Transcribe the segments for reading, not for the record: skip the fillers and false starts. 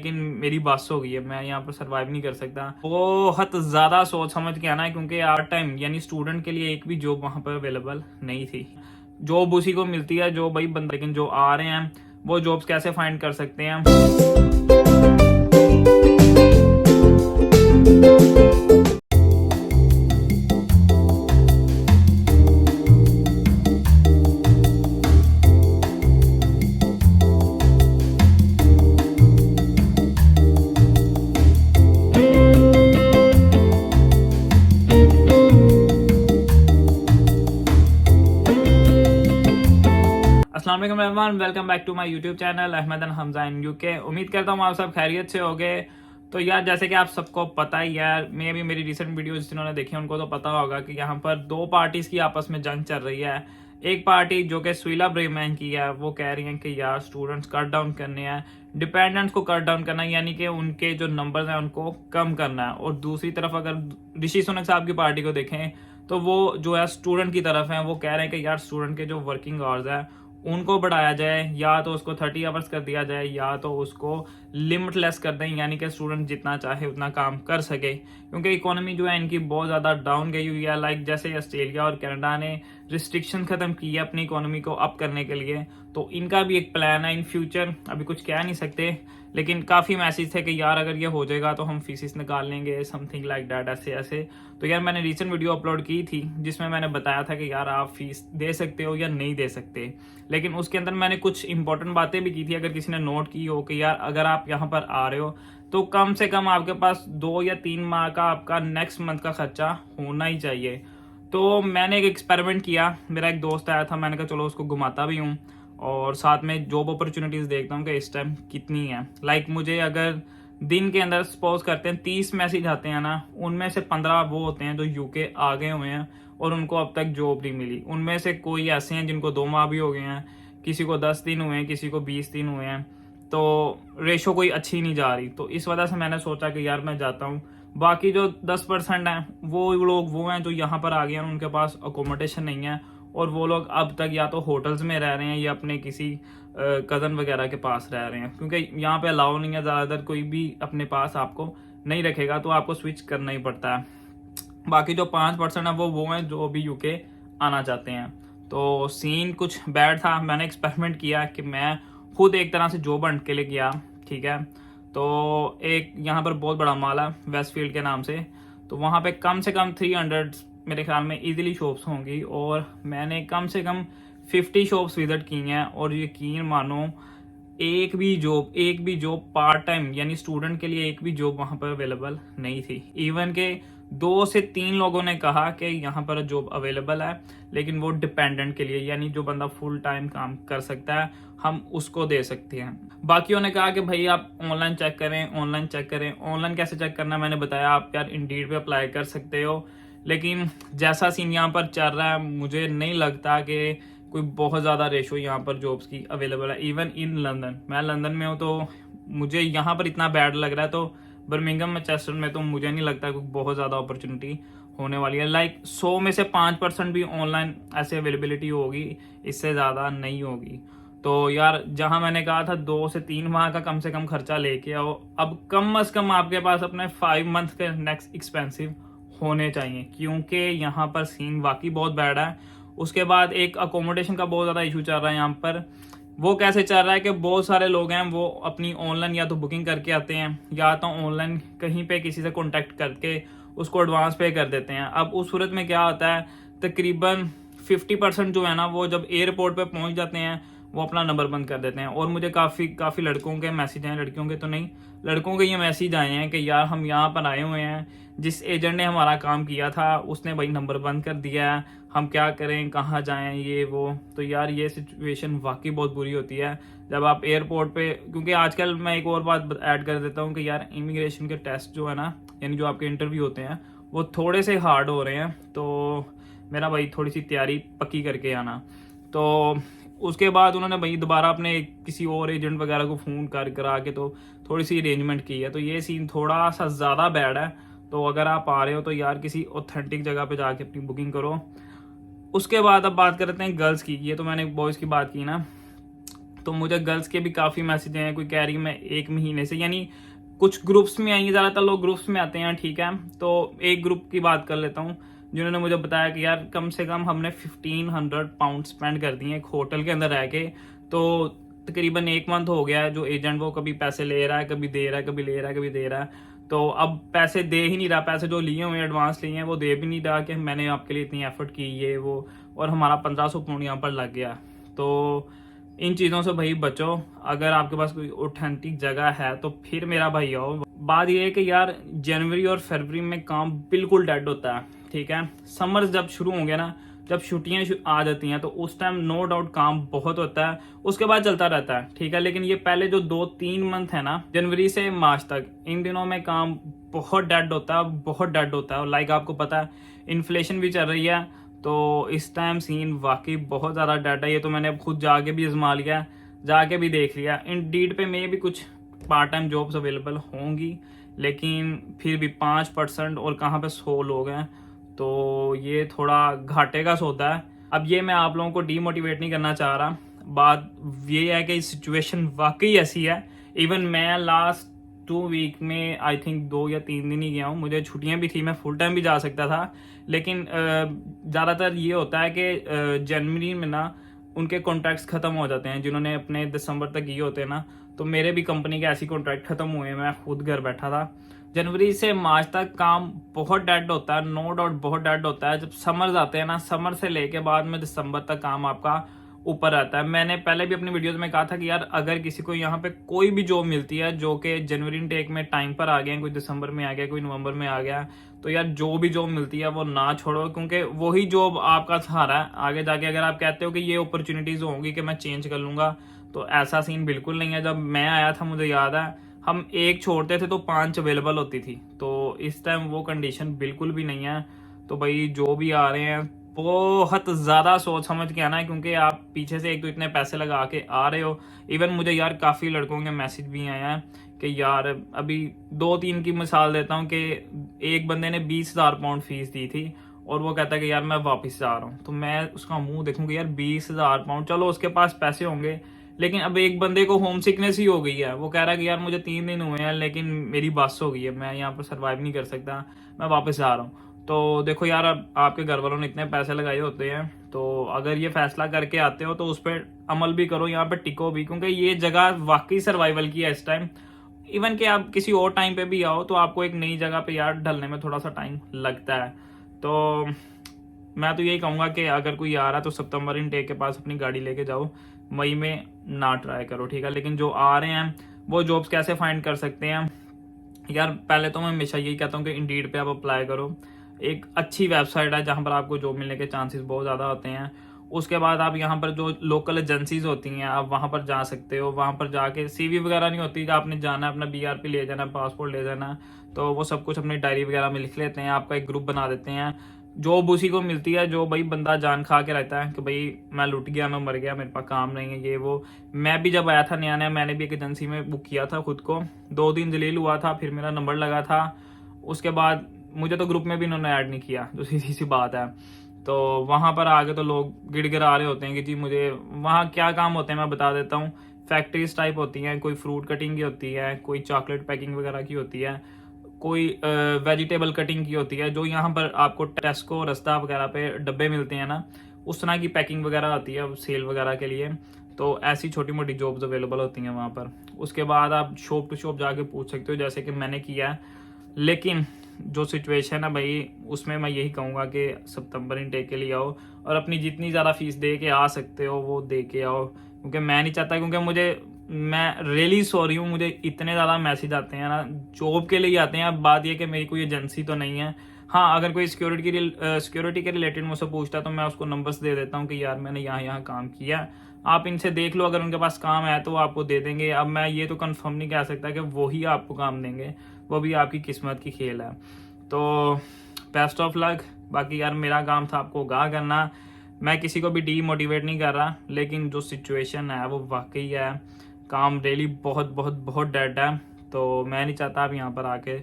लेकिन मेरी बस हो गई है, मैं यहाँ पर सर्वाइव नहीं कर सकता। बहुत ज़्यादा सोच समझ के आना है, क्योंकि आर्ट टाइम यानी स्टूडेंट के लिए एक भी जॉब वहाँ पर अवेलेबल नहीं थी। जॉब उसी को मिलती है जो भाई बंदा, लेकिन जो आ रहे हैं वो जॉब्स कैसे फाइंड कर सकते हैं। अस्सलाम वालेकुम everyone, welcome back to my YouTube channel Ahmed and Hamza in UK. उम्मीद करता हूँ आप सब खैरियत से होगे। तो यार जैसे कि आप सबको पता ही है, मैं भी मेरी रिसेंट वीडियोस जिन्होंने देखी उनको तो पता होगा कि यहाँ पर दो पार्टीज की आपस में जंग चल रही है। एक पार्टी जो कि स्विला ब्रेमैन की है, वो कह रही है कि यार स्टूडेंट्स कट डाउन करने हैं, डिपेंडेंट्स को कट डाउन करना है, यानी कि उनके जो नंबर्स हैं उनको कम करना है। और दूसरी तरफ अगर ऋषि सुनक साहब की पार्टी को देखें तो वो जो है स्टूडेंट की तरफ है, वो कह रहे हैं कि यार स्टूडेंट के जो वर्किंग आवर्स है उनको बढ़ाया जाए, या तो उसको 30 आवर्स कर दिया जाए, या तो उसको लिमिटलेस कर दें, यानी कि स्टूडेंट जितना चाहे उतना काम कर सके। क्योंकि इकोनॉमी जो है इनकी बहुत ज़्यादा डाउन गई हुई है। लाइक जैसे ऑस्ट्रेलिया और कनाडा ने रिस्ट्रिक्शन ख़त्म की है अपनी इकोनॉमी को अप करने के लिए, तो इनका भी एक प्लान है इन फ्यूचर। अभी कुछ कह नहीं सकते, लेकिन काफ़ी मैसेज थे कि यार अगर ये हो जाएगा तो हम फीसिस निकाल लेंगे, समथिंग लाइक दैट, ऐसे ऐसे। तो यार मैंने रिसेंट वीडियो अपलोड की थी जिसमें मैंने बताया था कि यार आप फीस दे सकते हो या नहीं दे सकते, लेकिन उसके अंदर मैंने कुछ इंपॉर्टेंट बातें भी की थी। अगर किसी ने नोट की हो कि यार अगर आप यहाँ पर आ रहे हो तो कम से कम आपके पास 2 या 3 माह का आपका नेक्स्ट मंथ का खर्चा होना ही चाहिए। तो मैंने एक एक्सपेरिमेंट किया, मेरा एक दोस्त आया था, मैंने कहा चलो उसको घुमाता भी हूँ और साथ में जॉब अपॉर्चुनिटीज़ देखता हूँ कि इस टाइम कितनी है। लाइक मुझे अगर दिन के अंदर सपोज करते हैं 30 मैसेज आते हैं ना, उनमें से 15 वो होते हैं जो यूके आ गए हुए हैं और उनको अब तक जॉब नहीं मिली। उनमें से कोई ऐसे हैं जिनको 2 माह भी हो गए हैं, किसी को 10 दिन हुए हैं, किसी को 20 दिन हुए हैं। तो रेशो कोई अच्छी नहीं जा रही। तो इस वजह से मैंने सोचा कि यार मैं जाता हूँ। बाकी जो 10% हैं वो लोग वो हैं जो यहाँ पर आ गए हैं, उनके पास अकोमोडेशन नहीं है और वो लोग अब तक या तो होटल्स में रह रहे हैं या अपने किसी कज़न वगैरह के पास रह रहे हैं, क्योंकि यहाँ पे अलाउ नहीं है, ज़्यादातर कोई भी अपने पास आपको नहीं रखेगा, तो आपको स्विच करना ही पड़ता है। बाकी जो 5% है वो हैं जो भी यूके आना चाहते हैं। तो सीन कुछ बैड था। मैंने एक्सपेरिमेंट किया कि मैं खुद एक तरह से जॉब हंट के लिए गया, ठीक है। तो एक यहाँ पर बहुत बड़ा मॉल है वेस्टफील्ड के नाम से, तो वहाँ पे कम से कम 300 मेरे ख्याल में इजीली शॉप्स होंगी, और मैंने कम से कम 50 शॉप्स विजिट की हैं। और यकीन मानो एक भी जॉब पार्ट टाइम यानी स्टूडेंट के लिए एक भी जॉब वहाँ पर अवेलेबल नहीं थी। इवन के 2 से 3 लोगों ने कहा कि यहाँ पर जॉब अवेलेबल है, लेकिन वो डिपेंडेंट के लिए, यानी जो बंदा फुल टाइम काम कर सकता है हम उसको दे सकते हैं। बाकियों ने कहा कि भाई आप ऑनलाइन चेक करें, ऑनलाइन चेक करें। ऑनलाइन कैसे चेक करना मैंने बताया, आप यार इंडीड पे अप्लाई कर सकते हो। लेकिन जैसा सीन यहाँ पर चल रहा है, मुझे नहीं लगता कि कोई बहुत ज़्यादा रेशो यहाँ पर जॉब्स की अवेलेबल है। इवन इन लंदन, मैं लंदन में हूँ, तो मुझे यहाँ पर इतना बैड लग रहा है, तो बर्मिंघम में, चेस्टर में तो मुझे नहीं लगता कोई बहुत ज़्यादा अपॉर्चुनिटी होने वाली है। लाइक 100 में से 5% भी ऑनलाइन ऐसे अवेलेबिलिटी होगी, इससे ज़्यादा नहीं होगी। तो यार जहाँ मैंने कहा था 2 से 3 माह का कम से कम खर्चा लेके आओ, अब कम से कम आपके पास अपने 5 मंथ के नेक्स्ट एक्सपेंसिव होने चाहिए, क्योंकि यहाँ पर सीन वाकई बहुत बैड है। उसके बाद एक अकोमोडेशन का बहुत ज़्यादा इशू चल रहा है यहाँ पर। वो कैसे चल रहा है कि बहुत सारे लोग हैं वो अपनी ऑनलाइन या तो बुकिंग करके आते हैं, या तो ऑनलाइन कहीं पे किसी से कांटेक्ट करके उसको एडवांस पे कर देते हैं। अब उस सूरत में क्या होता है, तकरीबन 50% जो है ना, वो जब एयरपोर्ट पे पहुंच जाते हैं वो अपना नंबर बंद कर देते हैं। और मुझे काफ़ी लड़कों के मैसेज हैं, लड़कियों के तो नहीं, लड़कों के ये मैसेज आए हैं कि यार हम यहाँ पर आए हुए हैं, जिस एजेंट ने हमारा काम किया था उसने भाई नंबर बंद कर दिया है, हम क्या करें, कहाँ जाएं, ये वो। तो यार ये सिचुएशन वाकई बहुत बुरी होती है जब आप एयरपोर्ट पे, क्योंकि आजकल मैं एक और बात ऐड कर देता हूँ कि यार इमिग्रेशन के टेस्ट जो है ना, यानी जो आपके इंटरव्यू होते हैं वो थोड़े से हार्ड हो रहे हैं। तो मेरा भाई थोड़ी सी तैयारी पक्की करके आना। तो उसके बाद उन्होंने भाई दोबारा अपने किसी और एजेंट वगैरह को फ़ोन करा के तो थोड़ी सी अरेंजमेंट की है। तो ये सीन थोड़ा सा ज़्यादा बैड है। तो अगर आप आ रहे हो तो यार किसी ऑथेंटिक जगह पे जाके अपनी बुकिंग करो। उसके बाद अब बात करते हैं गर्ल्स की। ये तो मैंने बॉयज़ की बात की ना। तो मुझे गर्ल्स के भी काफ़ी मैसेज हैं, कोई कह रही है मैं 1 महीने से, यानी कुछ ग्रुप्स में आई है, ज़्यादातर लोग ग्रुप्स में आते हैं, ठीक है। तो एक ग्रुप की बात कर लेता हूँ जिन्होंने मुझे बताया कि यार कम से कम हमने 1500 पाउंड स्पेंड कर दिए एक होटल के अंदर रह के। तो तकरीबन 1 मंथ हो गया है जो एजेंट वो कभी पैसे ले रहा है, कभी दे रहा है, कभी ले रहा है, कभी दे रहा है। तो अब पैसे दे ही नहीं रहा, पैसे जो लिए हुए एडवांस लिए हैं वो दे भी नहीं रहा कि मैंने आपके लिए इतनी एफर्ट की ये वो, और हमारा 1500 पाउंड यहाँ पर लग गया। तो इन चीज़ों से भाई बचो। अगर आपके पास कोई ऑथेंटिक जगह है तो फिर मेरा भाई आओ। बात ये है कि यार जनवरी और फरवरी में काम बिल्कुल डेड होता है, ठीक है। समर्स जब शुरू होंगे ना, जब छुट्टियां आ जाती हैं तो उस टाइम नो डाउट काम बहुत होता है, उसके बाद चलता रहता है, ठीक है। लेकिन ये पहले जो 2-3 मंथ है ना, जनवरी से मार्च तक, इन दिनों में काम बहुत डेड होता है, बहुत डेड होता है। और लाइक आपको पता है इन्फ्लेशन भी चल रही है, तो इस टाइम सीन वाकई बहुत ज़्यादा डेड है। ये तो मैंने अब खुद जाके भी आजमा लिया, जाके भी देख लिया। इंडीड पे में भी कुछ पार्ट टाइम जॉब्स अवेलेबल होंगी, लेकिन फिर भी 5% और कहाँ पे 100 लोग हैं, तो ये थोड़ा घाटे का सौदा है। अब ये मैं आप लोगों को डीमोटिवेट नहीं करना चाह रहा, बात ये है कि सिचुएशन वाकई ऐसी है। इवन मैं लास्ट 2 वीक में आई थिंक 2 या 3 दिन ही गया हूँ, मुझे छुट्टियां भी थी, मैं फुल टाइम भी जा सकता था। लेकिन ज़्यादातर ये होता है कि जनवरी में ना उनके कॉन्ट्रैक्ट्स ख़त्म हो जाते हैं, जिन्होंने अपने दिसंबर तक किए होते हैं ना। तो मेरे भी कंपनी के ऐसी कॉन्ट्रैक्ट ख़त्म हुए, मैं खुद घर बैठा था। जनवरी से मार्च तक काम बहुत डेड होता है, नो डाउट बहुत डेड होता है। जब समर्स आते हैं ना, समर से लेके बाद में दिसंबर तक काम आपका ऊपर आता है। मैंने पहले भी अपनी वीडियोस में कहा था कि यार अगर किसी को यहाँ पे कोई भी जॉब मिलती है जो कि जनवरी इनटेक में टाइम पर आ गया, कोई दिसंबर में आ गया, कोई नवंबर में आ गया, तो यार जो भी जॉब मिलती है वो ना छोड़ो, क्योंकि वही जॉब आपका सहारा है आगे जाके। अगर आप कहते हो कि ये अपॉर्चुनिटीज होंगी कि मैं चेंज कर लूंगा, तो ऐसा सीन बिल्कुल नहीं है। जब मैं आया था मुझे याद है हम एक छोड़ते थे तो 5 अवेलेबल होती थी, तो इस टाइम वो कंडीशन बिल्कुल भी नहीं है। तो भाई जो भी आ रहे हैं बहुत ज़्यादा सोच समझ के आना है, क्योंकि आप पीछे से एक तो इतने पैसे लगा के आ रहे हो। इवन मुझे यार काफ़ी लड़कों के मैसेज भी आए हैं कि यार अभी 2-3 की मिसाल देता हूँ कि एक बंदे ने 20,000 पाउंड फीस दी थी और वो कहता है कि यार मैं वापस जा रहा हूँ। तो मैं उसका मुंह देखूँ कि यार 20,000 पाउंड, चलो उसके पास पैसे होंगे, लेकिन अब एक बंदे को होम सिकनेस ही हो गई है। वो कह रहा है कि यार मुझे 3 दिन हुए हैं लेकिन मेरी बस हो गई है, मैं यहाँ पर सर्वाइव नहीं कर सकता, मैं वापस जा रहा हूँ। तो देखो यार, अब आपके घर वालों ने इतने पैसे लगाए होते हैं, तो अगर ये फैसला करके आते हो तो उस पर अमल भी करो, यहाँ पे टिको भी, क्योंकि ये जगह वाकई सर्वाइवल की है इस टाइम। इवन कि आप किसी और टाइम पे भी आओ तो आपको एक नई जगह पे यार ढलने में थोड़ा सा टाइम लगता है। तो मैं तो यही कहूँगा कि अगर कोई आ रहा है तो सितंबर इनटेक के पास अपनी गाड़ी लेके जाओ, मई में ना ट्राई करो, ठीक है। लेकिन जो आ रहे हैं वो जॉब्स कैसे फाइंड कर सकते हैं यार, पहले तो मैं हमेशा यही कहता हूँ कि इंडीड पे आप अप्लाई करो। एक अच्छी वेबसाइट है जहाँ पर आपको जॉब मिलने के चांसेस बहुत ज़्यादा होते हैं। उसके बाद आप यहाँ पर जो लोकल एजेंसीज होती हैं आप वहाँ पर जा सकते हो। वहाँ पर जाके सीवी वगैरह नहीं होती, आपने जाना है अपना बीआरपी ले जाना, पासपोर्ट ले जाना, तो वो सब कुछ अपनी डायरी वगैरह में लिख लेते हैं, आपका एक ग्रुप बना देते हैं। जॉब उसी को मिलती है जो भाई बंदा जान खा के रहता है कि भाई मैं लुट गया, मैं मर गया, मेरे पास काम नहीं है, ये वो। मैं भी जब आया था नया नया, मैंने भी एक एजेंसी में बुक किया था खुद को, 2 दिन जलील हुआ था, फिर मेरा नंबर लगा था। उसके बाद मुझे तो ग्रुप में भी इन्होंने ऐड नहीं किया, जो सीधी सी बात है। तो वहाँ पर आगे तो लोग गिड़गिड़ा रहे होते हैं कि जी मुझे वहाँ क्या काम होते हैं मैं बता देता हूँ। फैक्ट्रीज टाइप होती हैं, कोई फ्रूट कटिंग की होती है, कोई चॉकलेट पैकिंग वगैरह की होती है, कोई वेजिटेबल कटिंग की होती है, जो यहाँ पर आपको टेस्को रस्ता वगैरह पे डब्बे मिलते हैं ना, उस तरह की पैकिंग वगैरह आती है सेल वगैरह के लिए। तो ऐसी छोटी मोटी जॉब्स अवेलेबल होती हैं वहाँ पर। उसके बाद आप शॉप टू शॉप जाके पूछ सकते हो, जैसे कि मैंने किया है। लेकिन जो सिचुएशन है भाई, उसमें मैं यही कहूँगा कि सितंबर इनटेक के लिए आओ और अपनी जितनी ज़्यादा फीस दे के आ सकते हो वो दे के आओ, क्योंकि मैं नहीं चाहता, क्योंकि मैं रियली सॉरी हूँ, मुझे इतने ज़्यादा मैसेज आते हैं ना, जॉब के लिए आते हैं। अब बात यह कि मेरी कोई एजेंसी तो नहीं है। हाँ, अगर कोई सिक्योरिटी के रिलेटेड मुझसे पूछता है तो मैं उसको नंबर्स दे देता हूँ कि यार मैंने यहाँ यहाँ काम किया, आप इनसे देख लो, अगर उनके पास काम है तो आपको दे देंगे। अब मैं ये तो कंफर्म नहीं कह सकता कि वो ही आपको काम देंगे, वो भी आपकी किस्मत की खेल है। तो बेस्ट ऑफ लक। बाकी यार मेरा काम था आपको आगाह करना, मैं किसी को भी डीमोटिवेट नहीं कर रहा, लेकिन जो सिचुएशन है वो वाकई है, काम रियली बहुत बहुत बहुत डेड है। तो मैं नहीं चाहता आप यहाँ पर आके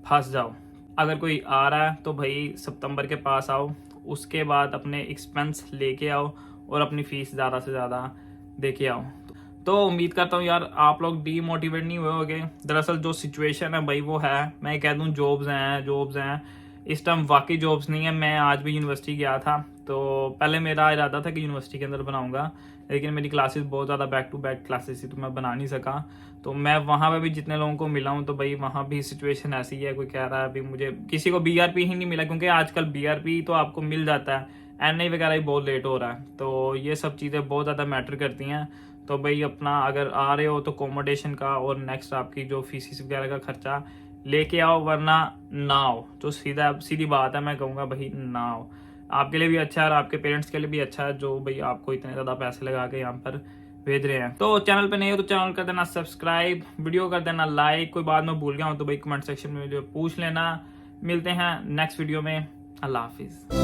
फंस जाओ। अगर कोई आ रहा है तो भाई सितंबर के पास आओ, उसके बाद अपने एक्सपेंस लेके आओ और अपनी फ़ीस ज़्यादा से ज़्यादा दे के आओ। तो उम्मीद करता हूँ यार आप लोग डीमोटिवेट नहीं हुए होगे। दरअसल जो सिचुएशन है भाई वो है, मैं कह दूँ जॉब्स हैं इस टाइम वाकई जॉब्स नहीं है। मैं आज भी यूनिवर्सिटी गया था, तो पहले मेरा इरादा था कि यूनिवर्सिटी के अंदर बनाऊंगा, लेकिन मेरी क्लासेस बहुत ज़्यादा बैक टू बैक क्लासेस थी तो मैं बना नहीं सका। तो मैं वहाँ पे भी जितने लोगों को मिला हूँ तो भाई वहाँ भी सिचुएशन ऐसी है, कोई कह रहा है अभी मुझे किसी को BRP ही नहीं मिला, क्योंकि आजकल BRP तो आपको मिल जाता है, NI वगैरह ही बहुत लेट हो रहा है। तो ये सब चीज़ें बहुत ज़्यादा मैटर करती हैं। तो भाई अपना अगर आ रहे हो तो अकोमोडेशन का और नेक्स्ट आपकी जो फीसिस वगैरह का खर्चा लेके आओ, वरना ना आओ। तो सीधी बात है, मैं कहूँगा भाई ना आओ। आपके लिए भी अच्छा है और आपके पेरेंट्स के लिए भी अच्छा है जो भाई आपको इतने ज़्यादा पैसे लगा के यहाँ पर भेज रहे हैं। तो चैनल पे नहीं हो तो चैनल कर देना सब्सक्राइब, वीडियो कर देना लाइक, कोई बात में भूल गया हूँ तो भाई कमेंट सेक्शन में मुझे पूछ लेना। मिलते हैं नेक्स्ट वीडियो में, अल्लाह हाफिज़।